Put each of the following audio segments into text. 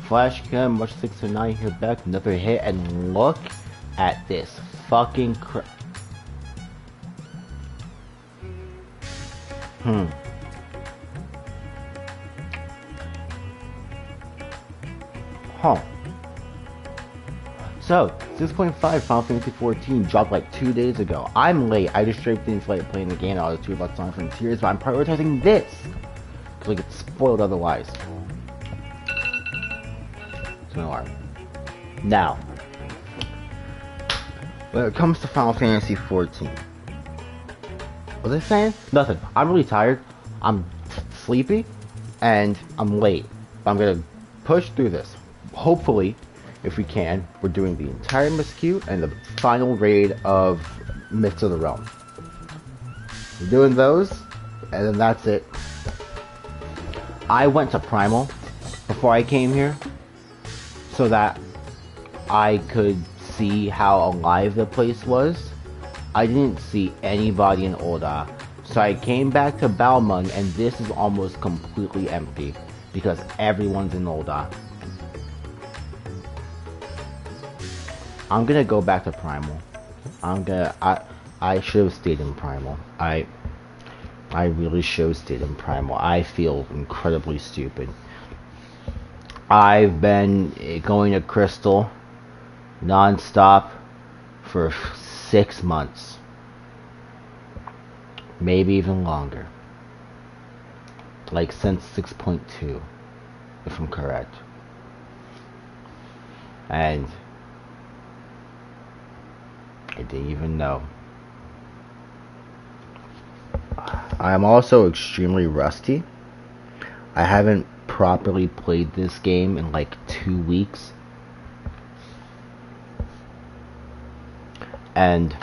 Flash gun, March 609 here back, another hit, and look at this fucking Huh. So, 6.5 Final Fantasy 14 dropped like 2 days ago. I'm late. I just straight didn't feel like playing the game. I was too about Sonic Frontiers, but I'm prioritizing this because I get spoiled otherwise. So no harm. Now, when it comes to Final Fantasy 14, what was I saying? Nothing. I'm really tired. I'm sleepy, and I'm late. But I'm gonna push through this. Hopefully, if we can, we're doing the entire Miscue and the final raid of Myths of the Realm. We're doing those, and then that's it. I went to Primal before I came here, so that I could see how alive the place was. I didn't see anybody in Ul'dah, so I came back to Balmung, and this is almost completely empty, because everyone's in Ul'dah. I'm gonna go back to Primal. I should have stayed in Primal. I really should have stayed in Primal. I feel incredibly stupid. I've been going to Crystal non-stop for 6 months. Maybe even longer. Like since 6.2, if I'm correct. And I didn't even know. I'm also extremely rusty. I haven't properly played this game in like 2 weeks. And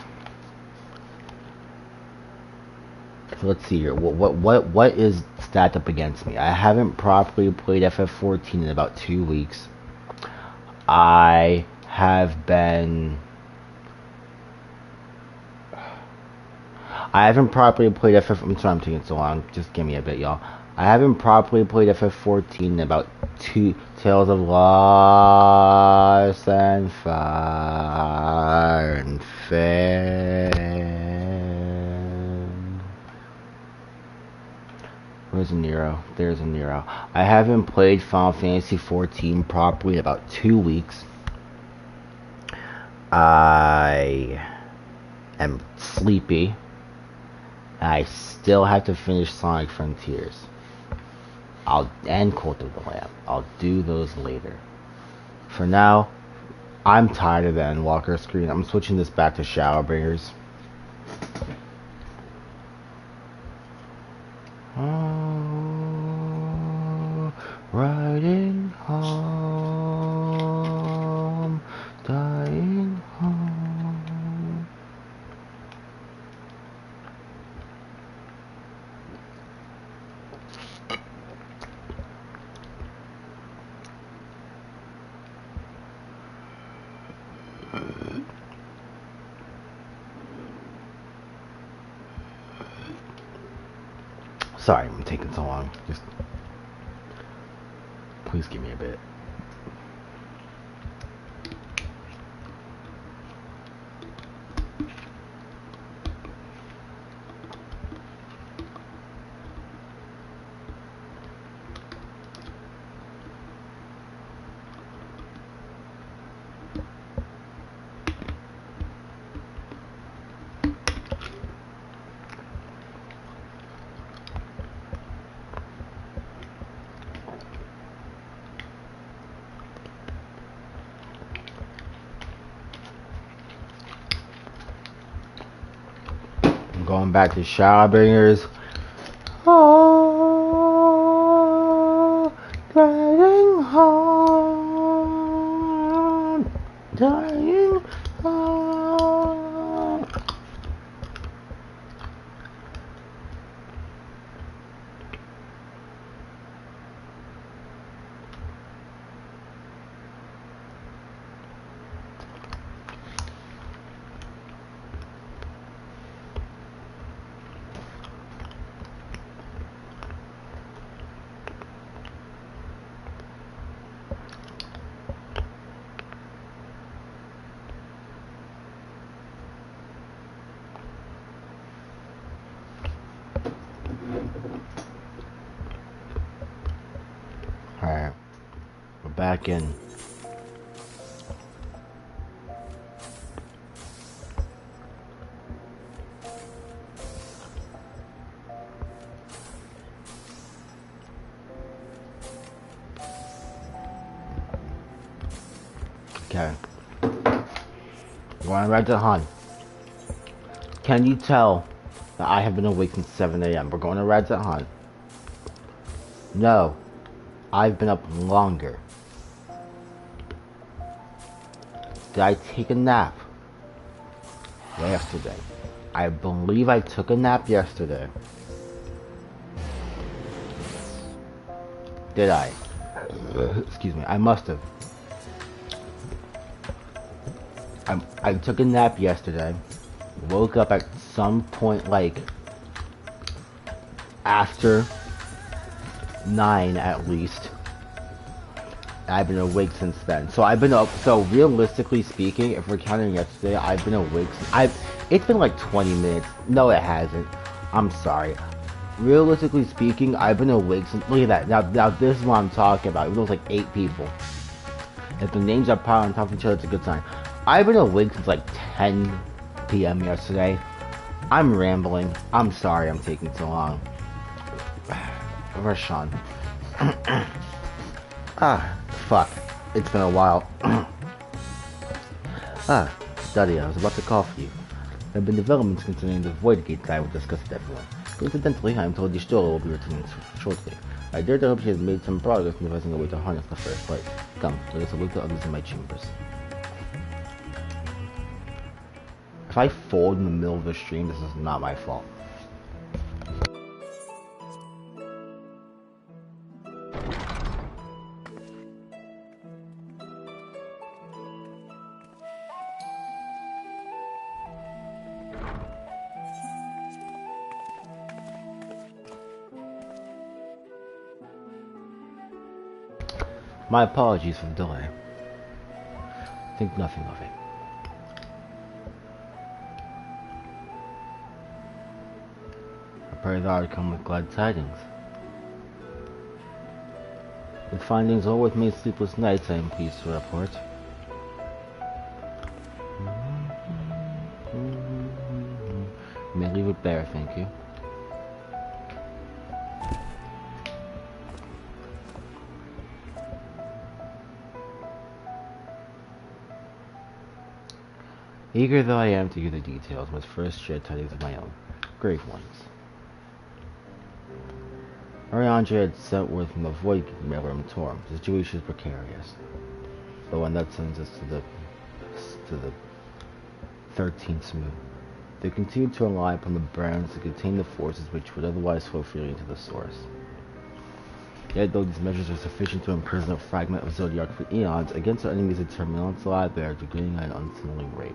so let's see here. What is stacked up against me? I haven't properly played FF14 in about 2 weeks. I haven't properly played FF. I'm sorry I'm taking so long. Just give me a bit, y'all. I haven't properly played FF14 in about 2 Tales of Lost and Fire and Fan. Where's a Nero? There's a Nero. I haven't played Final Fantasy 14 properly in about 2 weeks. I am sleepy. I still have to finish Sonic Frontiers. And Cult of the Lamb. I'll do those later. For now, I'm tired of the Endwalker screen. I'm switching this back to Shadowbringers. Oh, riding home, dying home. Sorry, I'm taking so long. Just please give me a bit. Going back to Shadowbringers. Oh, driving home, dying home. back in. Okay. We're going right to hunt. Can you tell that I have been awake since 7 a.m.? We're going to Reds at Hunt. No. I've been up longer. Did I take a nap yesterday? I believe I took a nap yesterday. Did I? Excuse me. I must have. I took a nap yesterday. Woke up at some point like after 9 at least. I've been awake since then. So I've been up. So realistically speaking, if we're counting yesterday, I've been awake. It's been like 20 minutes. No, it hasn't. I'm sorry. Realistically speaking, I've been awake since. Look at that. Now this is what I'm talking about. It was like 8 people. If the names are piled on top of each other, it's a good sign. I've been awake since like 10 p.m. yesterday. I'm rambling. I'm sorry I'm taking so long. Where's Sean? Fuck. It's been a while. Study, I was about to call for you. There have been developments concerning the Void Gate that I will discuss with everyone. Coincidentally, I am told Y'shtola will be returning shortly. I dare to hope she has made some progress in devising a way to harness the first light. Come, let us awake the others in my chambers. If I fold in the middle of the stream, this is not my fault. My apologies for the delay. Think nothing of it. I pray that I would come with glad tidings. With findings all with me sleepless nights, I am pleased to report. You may leave it there, thank you. Eager though I am to hear the details, must first share tidings of my own. Grave ones. Ariandre had sent word from the Void Mailroom Torm. The situation is precarious. But when that sends us to the 13th moon, they continue to rely upon the brands to contain the forces which would otherwise flow freely into the source. Yet though these measures are sufficient to imprison a fragment of Zodiac for eons, against our enemies the turbulence lie there, degrading at an unseemly rate.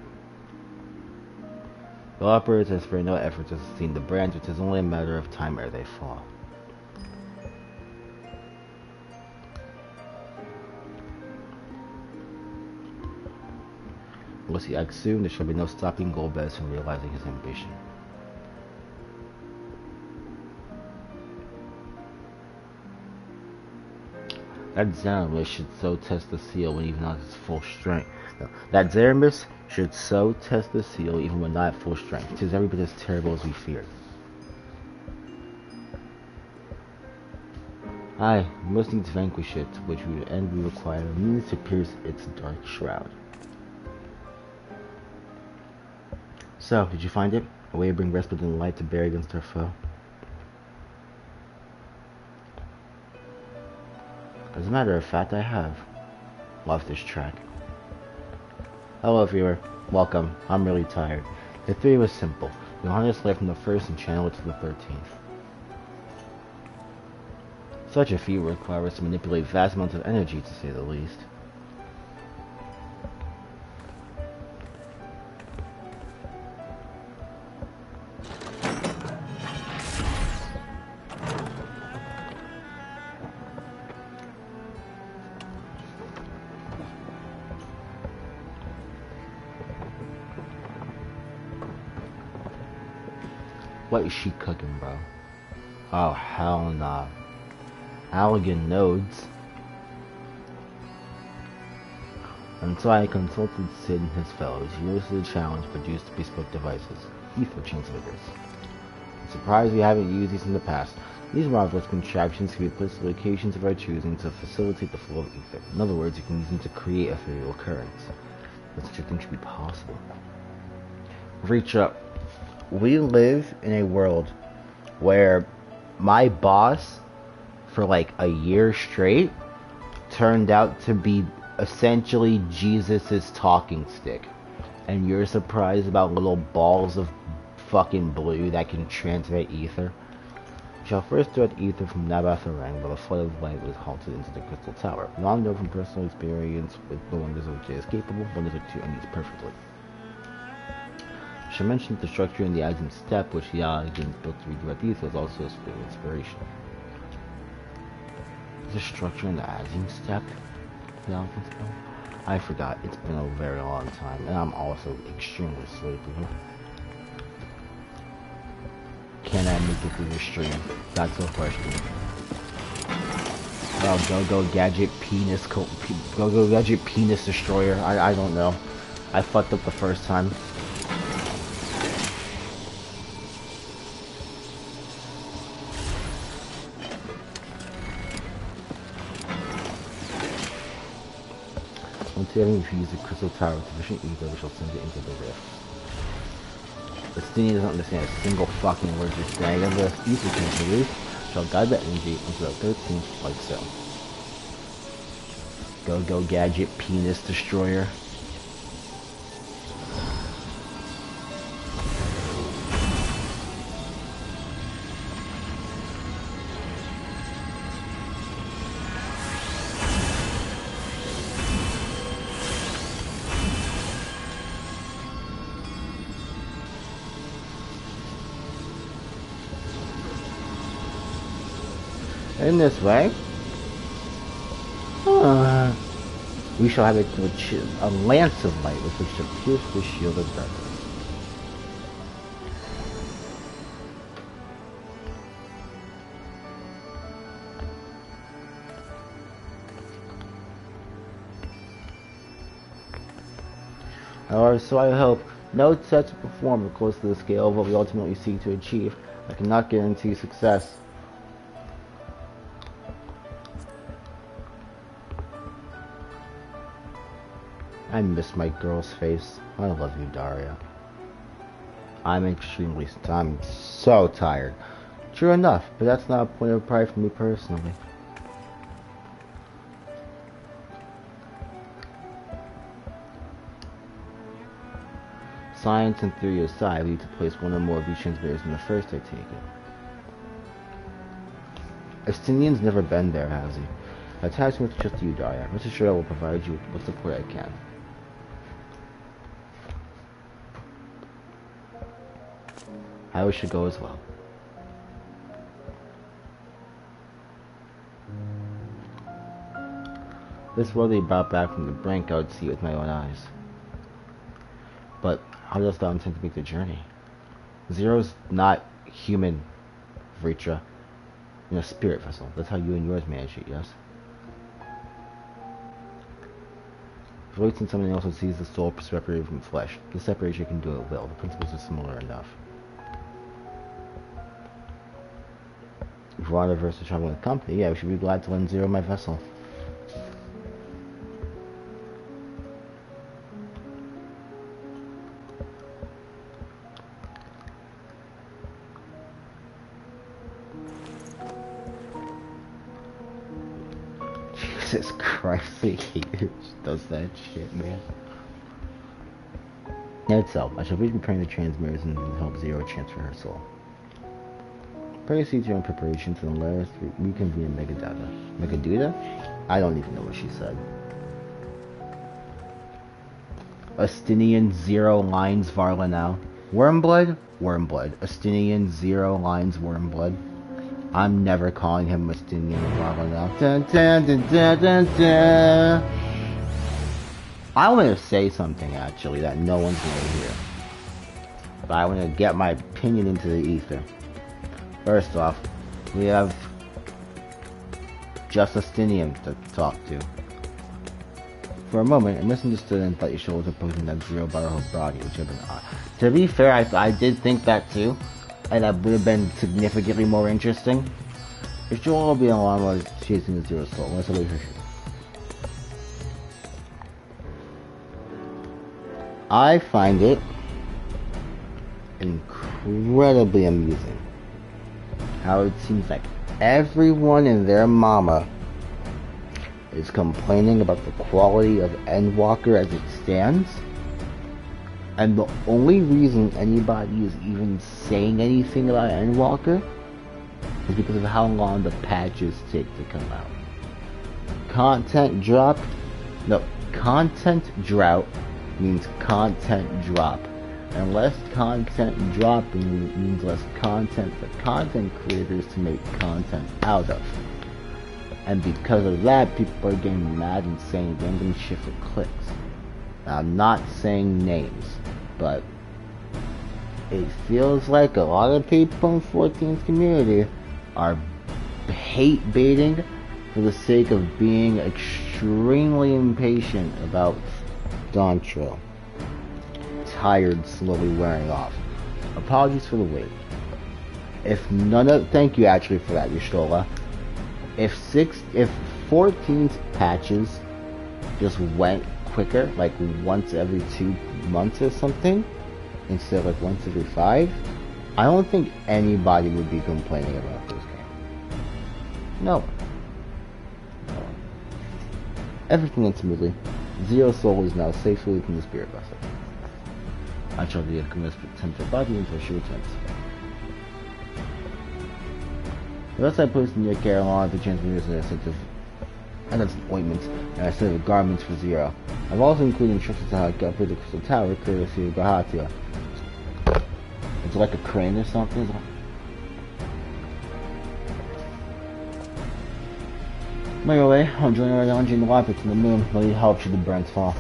The operators have spared no effort to sustain the brands, which is only a matter of time ere they fall. Once he acts soon, there shall be no stopping Golbez from realizing his ambition. That Zeramis should so test the seal when even not at its full strength. No, that Zeramis should so test the seal even when not at full strength. 'Tis every bit as terrible as we feared. Aye, we must needs vanquish it, which would end we require a means to pierce its dark shroud. So, did you find it? A way to bring respite and light to bear against our foe? As a matter of fact, I have. Love this track. Hello, viewer. Welcome. I'm really tired. The theory was simple. You harness light from the first and channel it to the 13th. Such a feat would require us to manipulate vast amounts of energy, to say the least. What is she cooking, bro? Oh, hell nah. Allegan nodes. Until I consulted Sid and his fellows, he rose to the challenge to produce bespoke devices, ether transmitters. I'm surprised we haven't used these in the past. These marvelous contraptions can be placed at locations of our choosing to facilitate the flow of ether. In other words, you can use them to create ethereal currents. But such a thing should be possible. Reach up. We live in a world where my boss, for like a year straight, turned out to be essentially Jesus' talking stick. And you're surprised about little balls of fucking blue that can transmit ether? We shall first direct ether from Nabatharang, where the flood of light was halted into the Crystal Tower. Now I know from personal experience with the wonders of which it is capable, wonders of two and used perfectly. I should mention that the structure in the Azim Step, which the Alliance built to redirect ether, is also a spring of inspiration. There's a structure in the Azim Step? The Alliance built? I forgot. It's been a very long time, and I'm also extremely sleepy. Can I make it through the stream? That's the question. Oh, go gadget penis, go gadget penis destroyer. I don't know. I fucked up the first time. Once you have use the Crystal Tower with sufficient ether, we shall send it into the rift. The Stinian doesn't understand a single fucking word you're saying. As the ether can produce, shall guide that energy into the 13th like so. Go gadget penis destroyer. In this way, we shall have a lance of light with which to pierce the shield of darkness. However, so I hope, no test to perform close to the scale of what we ultimately seek to achieve. I cannot guarantee success. I miss my girl's face. I love you, Daria. I'm so tired. True enough, but that's not a point of pride for me personally. Science and theory aside, we need to place one or more of these transmitters in the first I take it. Estinian's never been there, has he? Attach me with just you, Daria. Rest assured I will provide you with what support I can. I wish to go as well. This world they brought back from the brink, I would see it with my own eyes. But how does thou intend to make the journey? Zero's not human, Vritra. In a spirit vessel. That's how you and yours manage it, yes? If it in someone else who sees the soul separated from flesh, the separation can do it will. The principles are similar enough. If you want to reverse the travel with company, yeah, we should be glad to lend Zero my vessel. Jesus Christ, he does that shit, man. In itself, I shall be preparing the transmitters and help Zero transfer her soul. Proceed to your own preparations and let us reconvene in Megadata. Megaduda? I don't even know what she said. Astinian 0 lines Varlanau. Wormblood? Wormblood. Astinian 0 lines Wormblood. I'm never calling him Astinian Varlanau. Dun, dun, dun, dun, dun, dun. I want to say something actually that no one's going to hear. But I want to get my opinion into the ether. First off, we have just Justinian to talk to. For a moment, I misunderstood and thought your shoulder was approaching that zero-bar whole body, which would have been odd. To be fair, I did think that too, and that would have been significantly more interesting. Your shoulder will be alarmed while chasing the zero soul. Let's wait for sure. I find it incredibly amusing how it seems like everyone and their mama is complaining about the quality of Endwalker as it stands, and the only reason anybody is even saying anything about Endwalker is because of how long the patches take to come out. Content drought means content drop. And less content dropping means less content for content creators to make content out of. And because of that, people are getting mad and saying random shit for clicks. Now, I'm not saying names, but it feels like a lot of people in 14's community are hate baiting for the sake of being extremely impatient about Dontrell. Tired, slowly wearing off. Apologies for the wait. Thank you actually for that, Yashtola. If 14's patches just went quicker, like once every 2 months or something, instead of like once every 5, I don't think anybody would be complaining about this game. No. Everything went smoothly. Zero Soul is now safely within the spirit vessel. I shall be a convinced attempt her body until she returns. The rest I placed in your care along with the transmitters and a set of ointments and a set of garments for Zero. I've also included instructions on how to get up to the Crystal Tower, courtesy of Gahatia. It's like a crane or something. On your way, I'm joining our launching the rockets in the moon. They'll need help should the burns fall.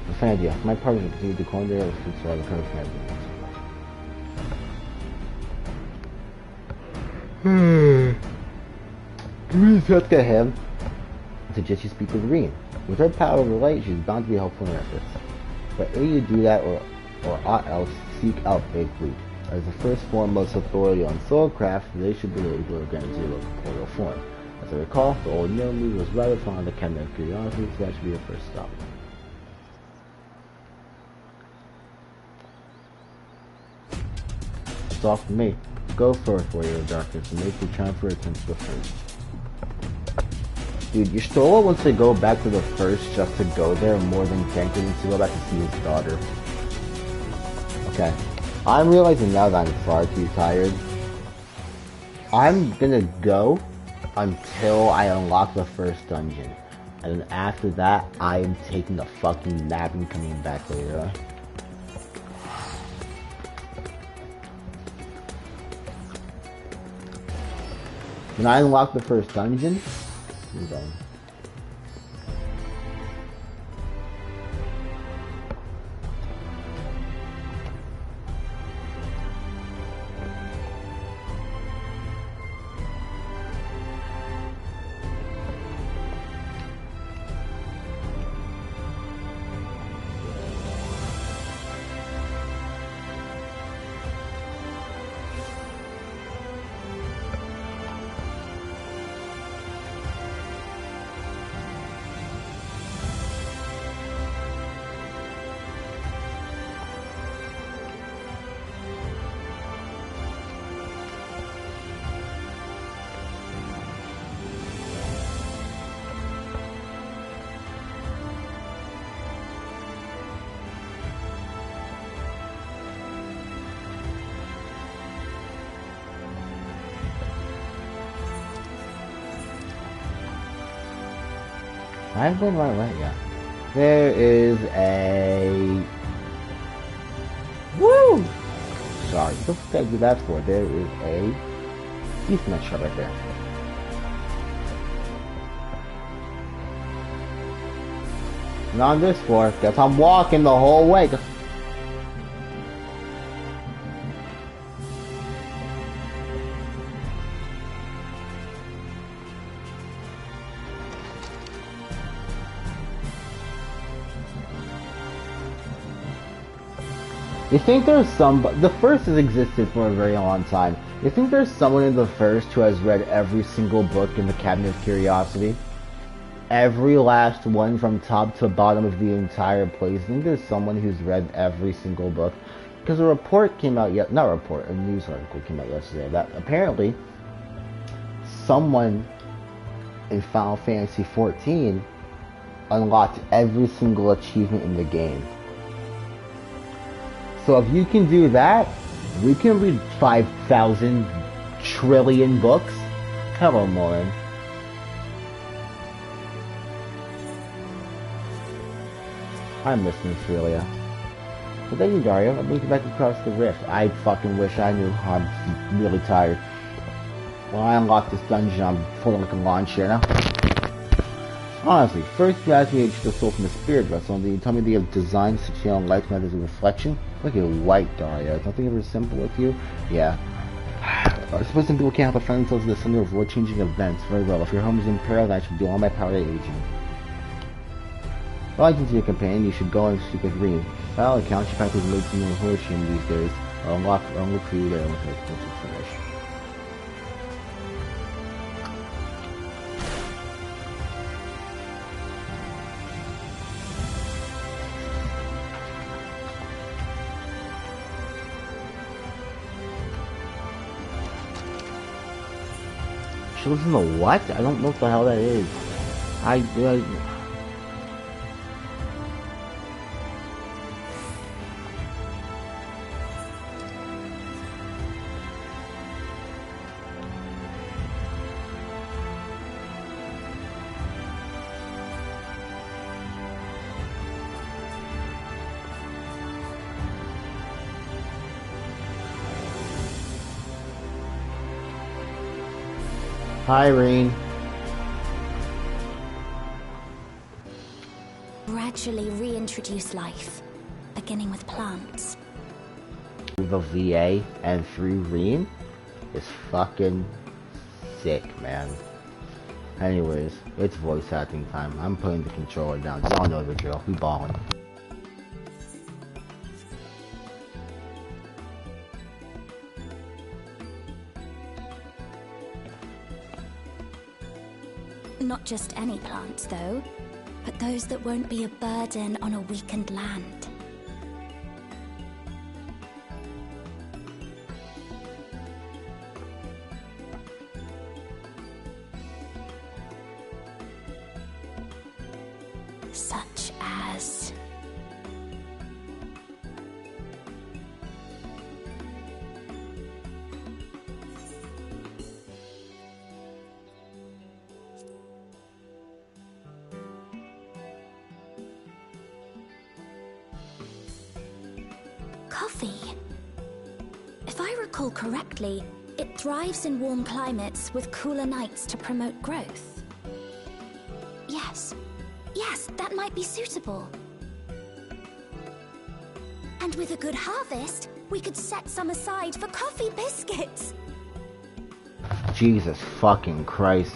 That's an idea. My partner will continue to coordinate with the surrounding curve Let's get him. I suggest you speak with Reen. With her power over light, she's bound to be helpful in her efforts. But either you do that or aught else, seek out Big Fleet. As the first foremost authority on soulcraft, they should be able to grant Zero corporeal form. As I recall, the old Yomi was rather fond of the cabinet of curiosity, so that should be your first stop. It's off to me. Go for it, Warrior of Darkness, and make your transfer attempts to the first. Dude, Y'shtola wants to go back to the first just to go there more than Franklin to go back to see his daughter. Okay. I'm realizing now that I'm far too tired. I'm gonna go until I unlock the first dungeon. And then after that, I am taking a fucking nap and coming back later. When I unlock the first dungeon, I'm done. I'm going right way, yeah. There is a... Woo! Sorry, what did I do that for? There is a... Ethernet shot right there. Not on this floor. Guess I'm walking the whole way. You think there's the first has existed for a very long time. You think there's someone in the first who has read every single book in the Cabinet of Curiosity? Every last one from top to bottom of the entire place. I think there's someone who's read every single book. Because a report came out a news article came out yesterday that apparently someone in Final Fantasy XIV unlocked every single achievement in the game. So if you can do that, we can read 5,000 trillion books. Hello, Morin. I miss Australia. But thank you, Dario. I'm moving back across the rift. I fucking wish I knew. I'm really tired. When I unlock this dungeon, I'm pulling like a lawn chair now. Honestly, first you asked me to the soul from the spirit vessel, and then you tell me they have designs to channel light methods of reflection. Look at white, Dario. Is nothing ever simple with you? Yeah. I suppose some people can't help but find themselves in the center of world-changing events. Very well. If your home is in peril, then I should do all my power to aid you. Well, I can see your companion. You should go and speak with Reem. By all accounts, she practically makes no fortune these days. I'll look for you there once I finish. She lives in the what? I don't know what the hell that is. Hi, Irene. Gradually reintroduce life, beginning with plants. The VA and through Reen is fucking sick, man. Anyways, it's voice acting time. I'm putting the controller down. Y'all know the drill. We ballin'. Not just any plants, though, but those that won't be a burden on a weakened land. Such as... coffee. If I recall correctly, it thrives in warm climates with cooler nights to promote growth. Yes, that might be suitable. And with a good harvest, we could set some aside for coffee biscuits. Jesus fucking Christ.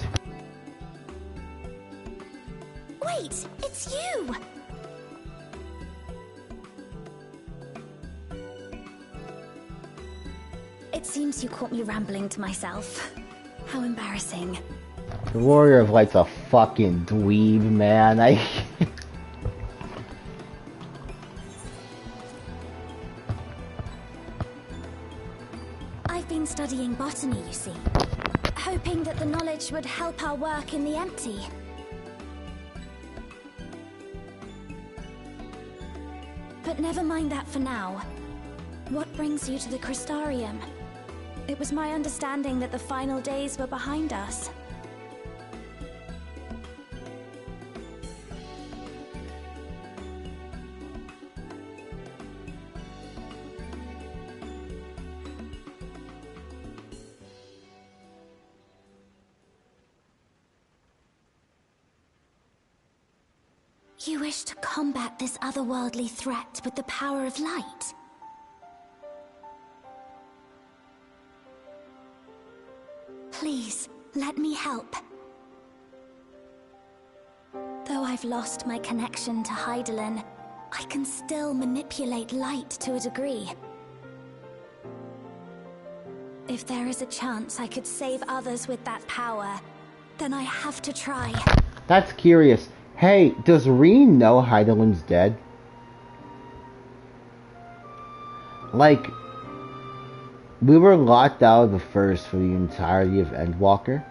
Wait, it's you! It seems you caught me rambling to myself. How embarrassing. The Warrior of Light's a fucking dweeb, man. I've been studying botany, you see. Hoping that the knowledge would help our work in the empty. But never mind that for now. What brings you to the Crystarium? It was my understanding that the final days were behind us. You wish to combat this otherworldly threat with the power of light? Please, let me help. Though I've lost my connection to Hydaelyn, I can still manipulate light to a degree. If there is a chance I could save others with that power, then I have to try. That's curious. Hey, does Reen know Heidelin's dead? Like, we were locked out of the first for the entirety of Endwalker.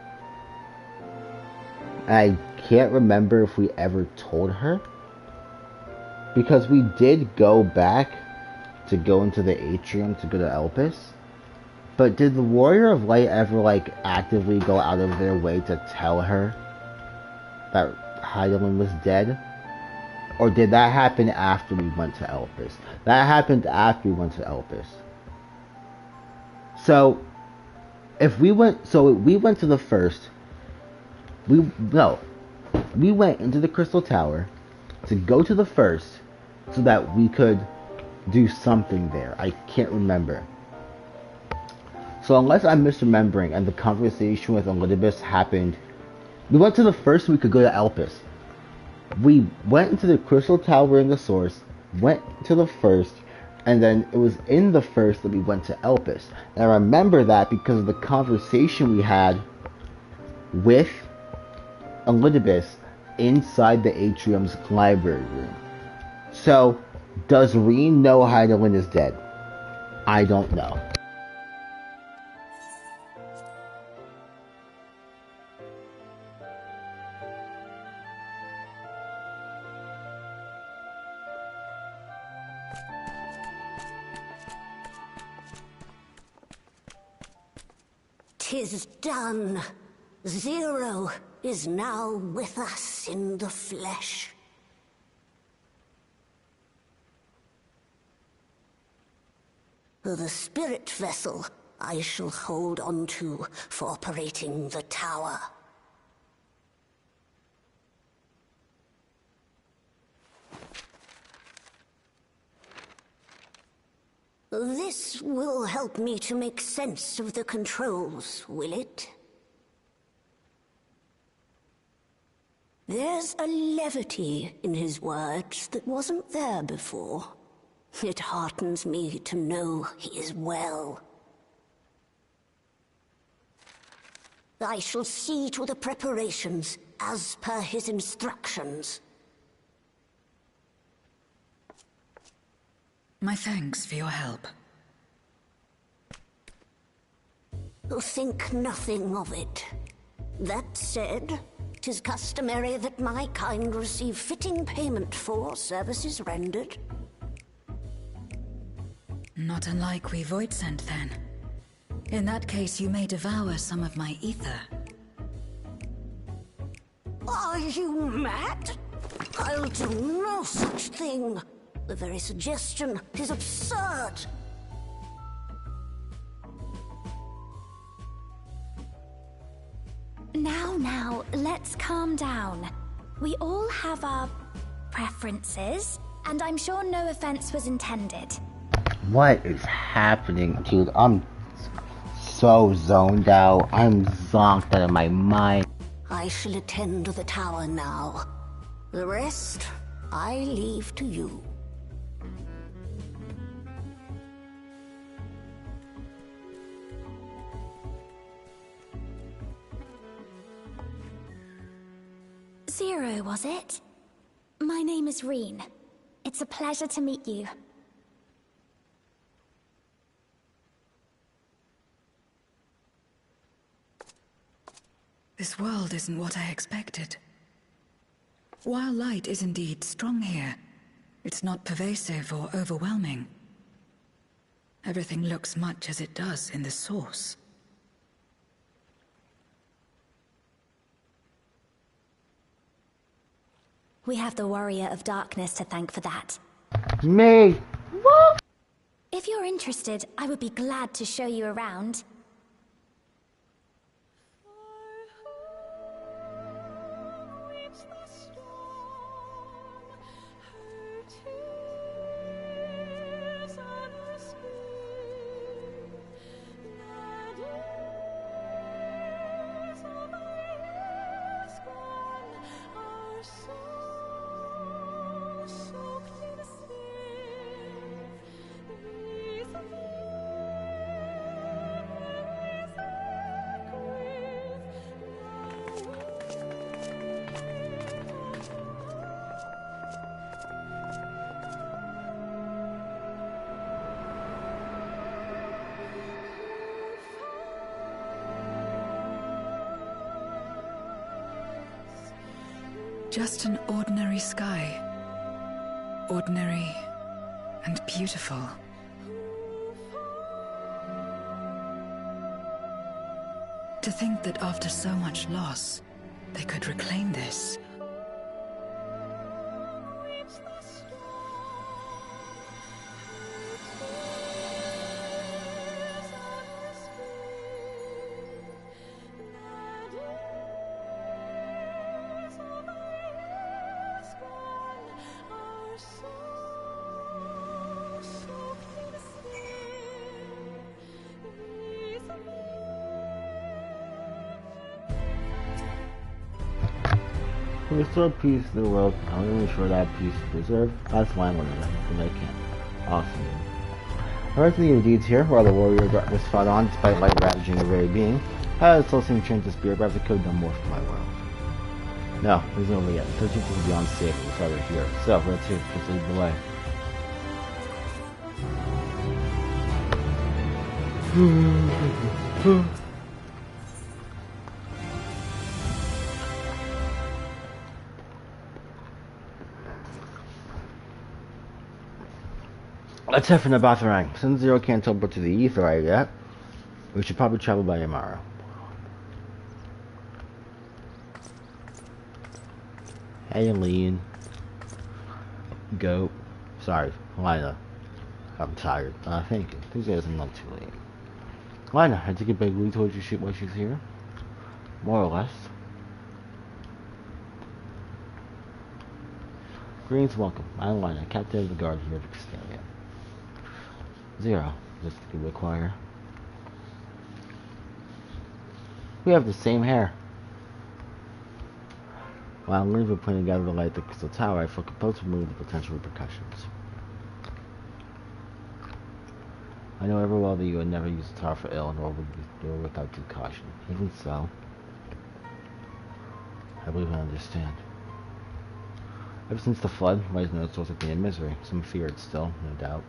I can't remember if we ever told her. Because we did go back to go into the atrium to go to Elpis. But did the Warrior of Light ever, like, actively go out of their way to tell her that Heidelin was dead? Or did that happen after we went to Elpis? That happened after we went to Elpis. So, we went to the first. We went into the Crystal Tower to go to the first so that we could do something there. I can't remember. So unless I'm misremembering and the conversation with Elidibus happened, we went to the first so we could go to Elpis. We went into the Crystal Tower in the Source, went to the first, and then it was in the first that we went to Elpis. And I remember that because of the conversation we had with Elidibus inside the Atrium's library room. So, does Reen know Heidelin is dead? I don't know. "'Tis done. Zero is now with us in the flesh. The spirit vessel I shall hold on to for operating the tower. This will help me to make sense of the controls, will it? There's a levity in his words that wasn't there before. It heartens me to know he is well. I shall see to the preparations as per his instructions. My thanks for your help. Think nothing of it. That said, 'tis customary that my kind receive fitting payment for services rendered. Not unlike we Void sent, then. In that case, you may devour some of my ether. Are you mad? I'll do no such thing. The very suggestion is absurd. Now, let's calm down. We all have our preferences, and I'm sure no offense was intended. What is happening, dude? I'm so zoned out. I'm zonked out of my mind. I shall attend to the tower now. The rest, I leave to you. Zero, was it? My name is Reen. It's a pleasure to meet you. This world isn't what I expected. While light is indeed strong here, it's not pervasive or overwhelming. Everything looks much as it does in the Source. We have the Warrior of Darkness to thank for that. Me? What? If you're interested, I would be glad to show you around. Just an ordinary sky. Ordinary and beautiful. To think that after so much loss, they could reclaim this. To restore peace in the world, I want to ensure that peace is preserved. That's why I'm going to do everything I can. Awesome. The rest of the deeds here, while the warrior darkness fought on despite light ravaging the very being, has still seen change the spirit grabs the code done more for my world. No, there's no way yet. The 13th is beyond safe, it's over here. So, let's see, just lead the way. Let's head for the Batharang. Since Zero can't teleport to the ether right yet, we should probably travel by tomorrow. Hey, Lean. Goat. Sorry, Lina. I'm tired. Thank you. These days I'm not too late. Lina, I take it Bagley told you while she's here? More or less. Greetings, welcome. I'm Lina, captain of the guard here of Extelia. Zero, just to require. We have the same hair. While I'm leaving planning to gather the light at the Crystal Tower, I feel compelled to remove the potential repercussions. I know ever well that you would never use the tower for ill, nor would you do it without due caution. Even so, I believe I understand. Ever since the flood, light has no source of pain and misery. Some fear it still, no doubt.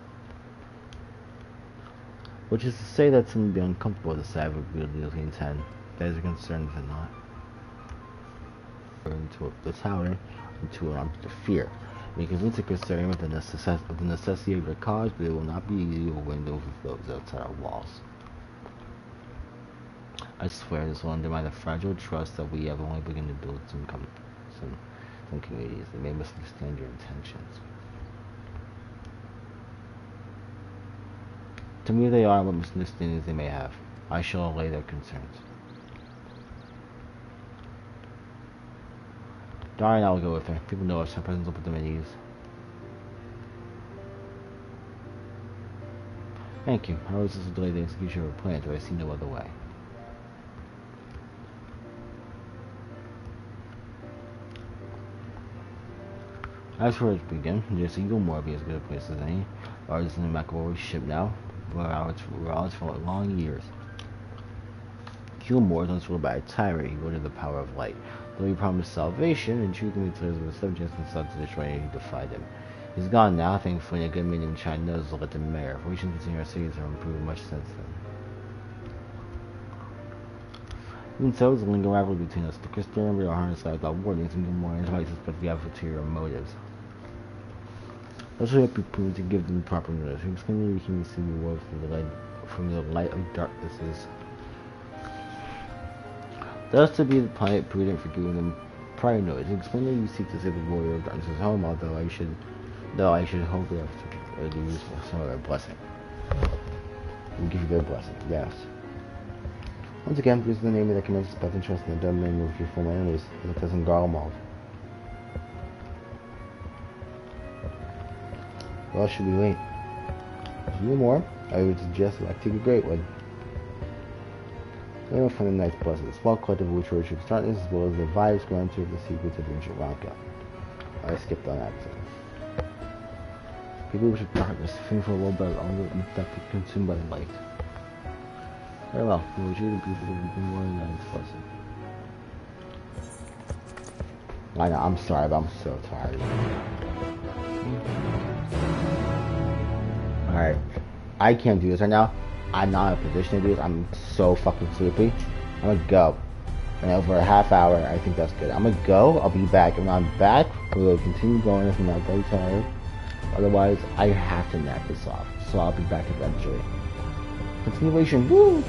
Which is to say that some would be uncomfortable with the sight of a beautifully intend. That is a concern, is it not? Into the tower, into an object of fear. We convince the Crystarium of the necessity of your cause, but it will not be easy to win over those outside our walls. I swear this will undermine the fragile trust that we have only begun to build some communities. They may misunderstand your intentions. To me they are what misunderstandings they may have. I shall allay their concerns. Dara and I will go with her. People know us, our presence will put them at ease. Thank you. I always delay the execution of a plan, but I see no other way. As for it to begin, just Eagle Moor be as good a place as any. Ours is in the McElroy ship now. We're ours for long years. Gilmore once ruled by a tyrant, he wielded the power of light. Though he promised salvation, and truthfully declares with a 7 chance and sought to destroy any who defied him. He's gone now, thankfully, a good man named China knows to let the mayor. Relations between our cities have improved much since then. Even so, there's a lingering rivalry between us. The Crystarium will harness out without warnings, and Gilmore might suspect we have ulterior motives. Also, have to be proven to give them proper notice. We explain that we see the world from the light of darknesses. Thus, to be the planet prudent for giving them prior notice. Explain that you seek to save the warrior of darkness' home, although I should hope that it will be useful. Some of their blessing. We'll give you their blessing. Yes. Once again, this is the name that commences path and trust in the domain of your former enemies, as it does in Garlemald. Well, should we wait? If you more, I would suggest that I take a great one. I don't find a nice blessing. A small collective of which worships darkness as well as the vibes granted the secrets of ancient Ranka. I skipped on accident. People worship darkness, think for a little bit longer and infected, consumed by the light. Very well, we will treat the people that we've been warning that it's blessing. I know, I'm sorry, but I'm so tired. Alright, I can't do this right now. I'm not in a position to do this. I'm so fucking sleepy. I'm gonna go. And over a half hour, I think that's good. I'm gonna go. I'll be back. And when I'm back, we'll continue going if I'm not very tired. Otherwise, I have to nap this off. So I'll be back eventually. Continuation. Woo!